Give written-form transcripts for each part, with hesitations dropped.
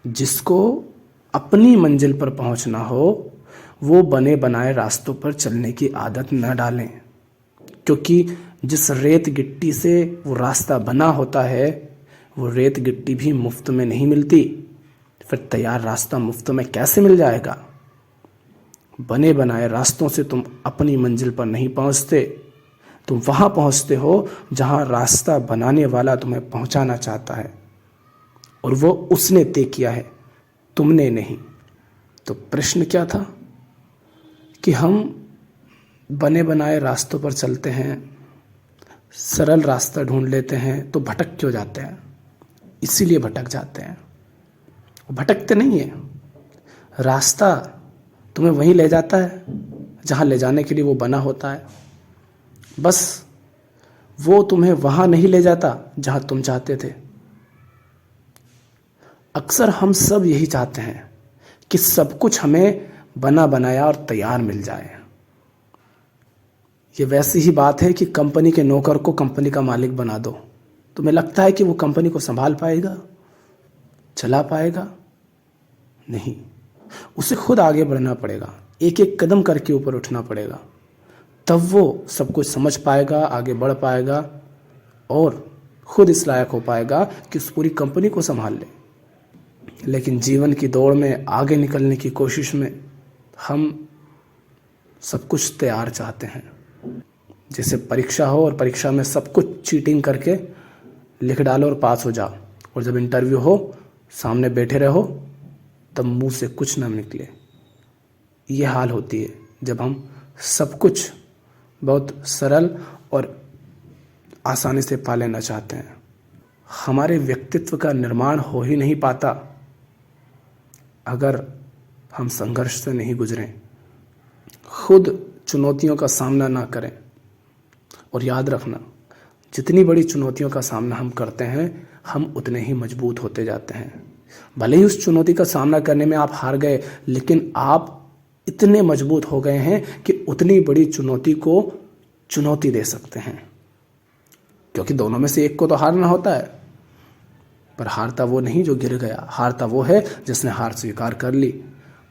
जिसको अपनी मंजिल पर पहुंचना हो वो बने बनाए रास्तों पर चलने की आदत न डालें, क्योंकि जिस रेत गिट्टी से वो रास्ता बना होता है वो रेत गिट्टी भी मुफ्त में नहीं मिलती। फिर तैयार रास्ता मुफ्त में कैसे मिल जाएगा? बने बनाए रास्तों से तुम अपनी मंजिल पर नहीं पहुंचते, तुम वहां पहुंचते हो जहां रास्ता बनाने वाला तुम्हें पहुंचाना चाहता है, और वो उसने तय किया है, तुमने नहीं। तो प्रश्न क्या था कि हम बने बनाए रास्तों पर चलते हैं, सरल रास्ता ढूंढ लेते हैं तो भटक क्यों जाते हैं? इसीलिए भटक जाते हैं। भटकते नहीं है, रास्ता तुम्हें वहीं ले जाता है जहां ले जाने के लिए वो बना होता है। बस वो तुम्हें वहां नहीं ले जाता जहां तुम चाहते थे। अक्सर हम सब यही चाहते हैं कि सब कुछ हमें बना बनाया और तैयार मिल जाए। ये वैसी ही बात है कि कंपनी के नौकर को कंपनी का मालिक बना दो, तुम्हें लगता है कि वो कंपनी को संभाल पाएगा, चला पाएगा? नहीं, उसे खुद आगे बढ़ना पड़ेगा, एक एक कदम करके ऊपर उठना पड़ेगा, तब वो सब कुछ समझ पाएगा, आगे बढ़ पाएगा और खुद इस लायक हो पाएगा कि उस पूरी कंपनी को संभाल ले। लेकिन जीवन की दौड़ में आगे निकलने की कोशिश में हम सब कुछ तैयार चाहते हैं। जैसे परीक्षा हो और परीक्षा में सब कुछ चीटिंग करके लिख डालो और पास हो जाओ, और जब इंटरव्यू हो सामने बैठे रहो तब मुंह से कुछ ना निकले। ये हाल होती है जब हम सब कुछ बहुत सरल और आसानी से पा लेना चाहते हैं। हमारे व्यक्तित्व का निर्माण हो ही नहीं पाता अगर हम संघर्ष से नहीं गुजरें, खुद चुनौतियों का सामना ना करें। और याद रखना, जितनी बड़ी चुनौतियों का सामना हम करते हैं हम उतने ही मजबूत होते जाते हैं। भले ही उस चुनौती का सामना करने में आप हार गए, लेकिन आप इतने मजबूत हो गए हैं कि उतनी बड़ी चुनौती को चुनौती दे सकते हैं। क्योंकि दोनों में से एक को तो हारना होता है, पर हारता वो नहीं जो गिर गया, हारता वो है जिसने हार स्वीकार कर ली।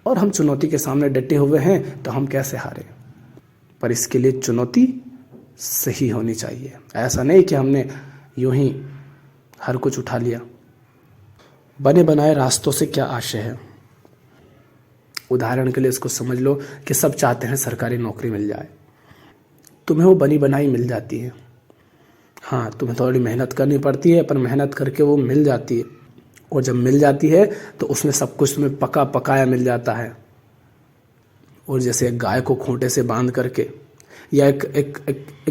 और हम चुनौती के सामने डटे हुए हैं तो हम कैसे हारे? पर इसके लिए चुनौती सही होनी चाहिए। ऐसा नहीं कि हमने यूं ही हर कुछ उठा लिया। बने बनाए रास्तों से क्या आशय है? उदाहरण के लिए इसको समझ लो कि सब चाहते हैं सरकारी नौकरी मिल जाए, तुम्हें वो बनी बनाई मिल जाती है। हाँ, तुम्हें थोड़ी मेहनत करनी पड़ती है, पर मेहनत करके वो मिल जाती है। और जब मिल जाती है तो उसमें सब कुछ तुम्हें पका पकाया मिल जाता है। और जैसे एक गाय को खूंटे से बांध करके या एक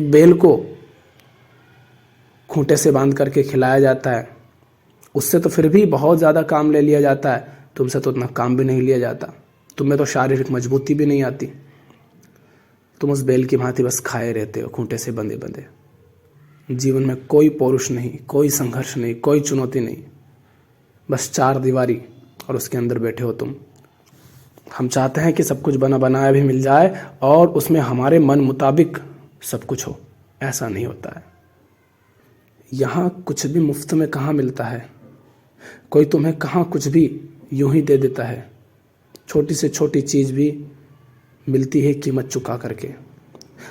बैल को खूंटे से बांध करके खिलाया जाता है, उससे तो फिर भी बहुत ज़्यादा काम ले लिया जाता है, तुमसे तो उतना काम भी नहीं लिया जाता। तुम्हें तो शारीरिक मजबूती भी नहीं आती, तुम उस बैल की भांति बस खाए रहते हो खूंटे से बंधे बंधे। जीवन में कोई पौरुष नहीं, कोई संघर्ष नहीं, कोई चुनौती नहीं, बस चार दीवारी और उसके अंदर बैठे हो तुम। हम चाहते हैं कि सब कुछ बना बनाया भी मिल जाए और उसमें हमारे मन मुताबिक सब कुछ हो। ऐसा नहीं होता है। यहाँ कुछ भी मुफ्त में कहाँ मिलता है? कोई तुम्हें कहाँ कुछ भी यूं ही दे देता है। छोटी से छोटी चीज़ भी मिलती है कीमत चुका करके।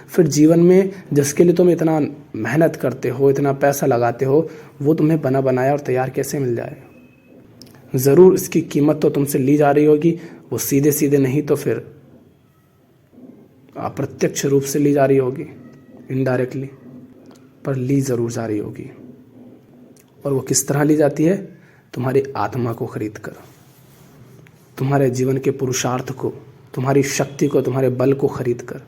फिर जीवन में जिसके लिए तुम इतना मेहनत करते हो, इतना पैसा लगाते हो, वो तुम्हें बना बनाया और तैयार कैसे मिल जाए? ज़रूर इसकी कीमत तो तुमसे ली जा रही होगी, वो सीधे सीधे नहीं तो फिर अप्रत्यक्ष रूप से ली जा रही होगी, इनडायरेक्टली, पर ली ज़रूर जा रही होगी। और वो किस तरह ली जाती है? तुम्हारी आत्मा को खरीद कर, तुम्हारे जीवन के पुरुषार्थ को, तुम्हारी शक्ति को, तुम्हारे बल को खरीद कर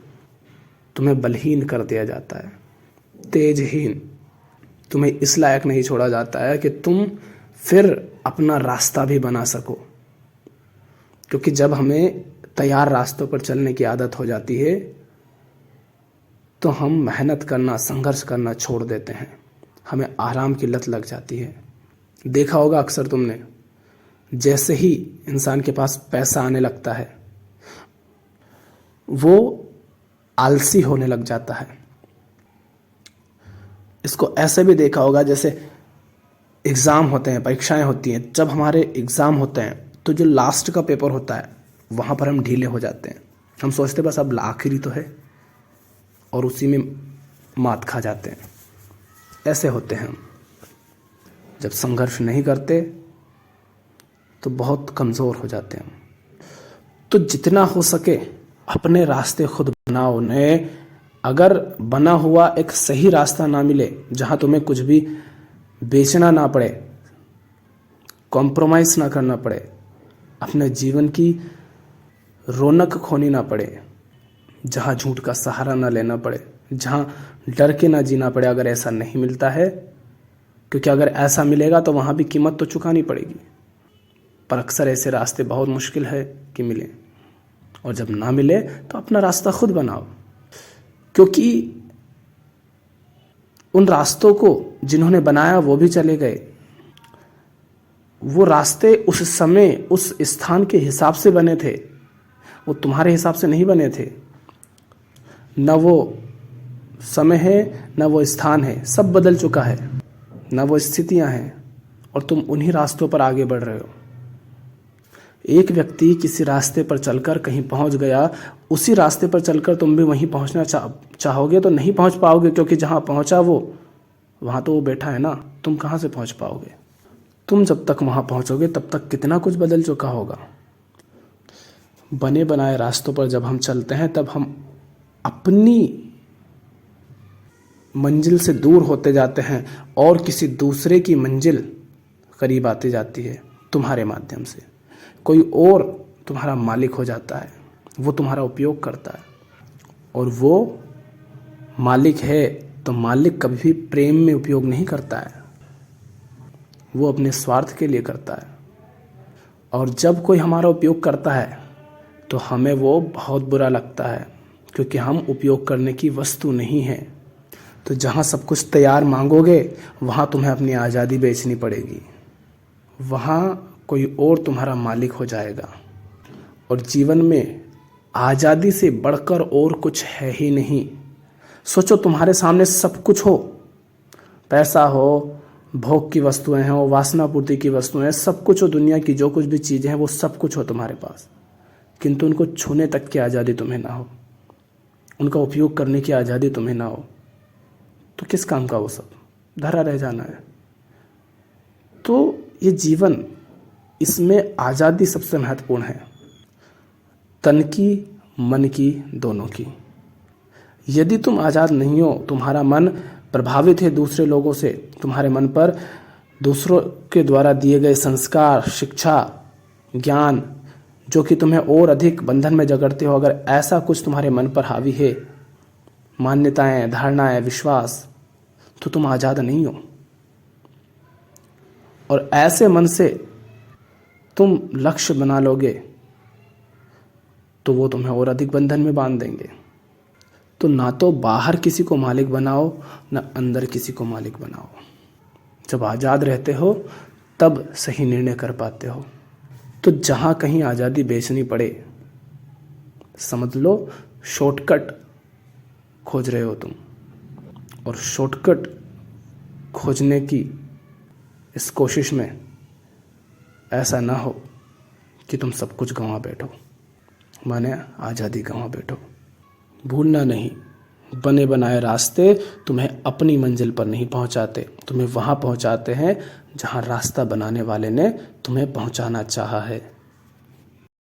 तुम्हें बलहीन कर दिया जाता है, तेजहीन। तुम्हें इस लायक नहीं छोड़ा जाता है कि तुम फिर अपना रास्ता भी बना सको। क्योंकि जब हमें तैयार रास्तों पर चलने की आदत हो जाती है तो हम मेहनत करना, संघर्ष करना छोड़ देते हैं, हमें आराम की लत लग जाती है। देखा होगा अक्सर तुमने, जैसे ही इंसान के पास पैसा आने लगता है वो आलसी होने लग जाता है। इसको ऐसे भी देखा होगा, जैसे एग्ज़ाम होते हैं, परीक्षाएं होती हैं, जब हमारे एग्ज़ाम होते हैं तो जो लास्ट का पेपर होता है वहाँ पर हम ढीले हो जाते हैं। हम सोचते बस अब आखिरी तो है, और उसी में मात खा जाते हैं। ऐसे होते हैं हम। जब संघर्ष नहीं करते तो बहुत कमज़ोर हो जाते हैं। तो जितना हो सके अपने रास्ते खुद बनाओ। उन्हें अगर बना हुआ एक सही रास्ता ना मिले, जहाँ तुम्हें कुछ भी बेचना ना पड़े, कॉम्प्रोमाइज़ ना करना पड़े, अपने जीवन की रौनक खोनी ना पड़े, जहाँ झूठ का सहारा ना लेना पड़े, जहाँ डर के ना जीना पड़े, अगर ऐसा नहीं मिलता है, क्योंकि अगर ऐसा मिलेगा तो वहाँ भी कीमत तो चुकानी पड़ेगी। पर अक्सर ऐसे रास्ते बहुत मुश्किल है कि मिले, और जब ना मिले तो अपना रास्ता खुद बनाओ। क्योंकि उन रास्तों को जिन्होंने बनाया वो भी चले गए। वो रास्ते उस समय उस स्थान के हिसाब से बने थे, वो तुम्हारे हिसाब से नहीं बने थे। न वो समय है, न वो स्थान है, सब बदल चुका है, न वो स्थितियां हैं, और तुम उन्हीं रास्तों पर आगे बढ़ रहे हो। एक व्यक्ति किसी रास्ते पर चलकर कहीं पहुंच गया, उसी रास्ते पर चलकर तुम भी वहीं पहुंचना चाहोगे तो नहीं पहुंच पाओगे, क्योंकि जहां पहुंचा वो, वहां तो वो बैठा है ना। तुम कहां से पहुंच पाओगे? तुम जब तक वहां पहुंचोगे तब तक कितना कुछ बदल चुका होगा। बने बनाए रास्तों पर जब हम चलते हैं तब हम अपनी मंजिल से दूर होते जाते हैं, और किसी दूसरे की मंजिल करीब आती जाती है तुम्हारे माध्यम से। कोई और तुम्हारा मालिक हो जाता है, वो तुम्हारा उपयोग करता है। और वो मालिक है तो मालिक कभी भी प्रेम में उपयोग नहीं करता है, वो अपने स्वार्थ के लिए करता है। और जब कोई हमारा उपयोग करता है तो हमें वो बहुत बुरा लगता है, क्योंकि हम उपयोग करने की वस्तु नहीं हैं। तो जहाँ सब कुछ तैयार मांगोगे वहाँ तुम्हें अपनी आज़ादी बेचनी पड़ेगी, वहाँ कोई और तुम्हारा मालिक हो जाएगा। और जीवन में आज़ादी से बढ़कर और कुछ है ही नहीं। सोचो तुम्हारे सामने सब कुछ हो, पैसा हो, भोग की वस्तुएं हो, वासना पूर्ति की वस्तुएं, सब कुछ हो, दुनिया की जो कुछ भी चीज़ें हैं वो सब कुछ हो तुम्हारे पास, किंतु उनको छूने तक की आज़ादी तुम्हें ना हो, उनका उपयोग करने की आज़ादी तुम्हें ना हो, तो किस काम का वो सब? धरा रह जाना है। तो ये जीवन, इसमें आज़ादी सबसे महत्वपूर्ण है, तन की मन की दोनों की। यदि तुम आज़ाद नहीं हो, तुम्हारा मन प्रभावित है दूसरे लोगों से, तुम्हारे मन पर दूसरों के द्वारा दिए गए संस्कार, शिक्षा, ज्ञान, जो कि तुम्हें और अधिक बंधन में जकड़ते हो, अगर ऐसा कुछ तुम्हारे मन पर हावी है, मान्यताएं, धारणाएं, विश्वास, तो तुम आज़ाद नहीं हो। और ऐसे मन से तुम लक्ष्य बना लोगे तो वो तुम्हें और अधिक बंधन में बांध देंगे। तो ना तो बाहर किसी को मालिक बनाओ, ना अंदर किसी को मालिक बनाओ। जब आज़ाद रहते हो तब सही निर्णय कर पाते हो। तो जहाँ कहीं आज़ादी बेचनी पड़े, समझ लो शॉर्टकट खोज रहे हो तुम, और शॉर्टकट खोजने की इस कोशिश में ऐसा ना हो कि तुम सब कुछ गंवा बैठो, माने आज़ादी गंवा बैठो। भूलना नहीं, बने बनाए रास्ते तुम्हें अपनी मंजिल पर नहीं पहुंचाते, तुम्हें वहां पहुंचाते हैं जहां रास्ता बनाने वाले ने तुम्हें पहुंचाना चाहा है।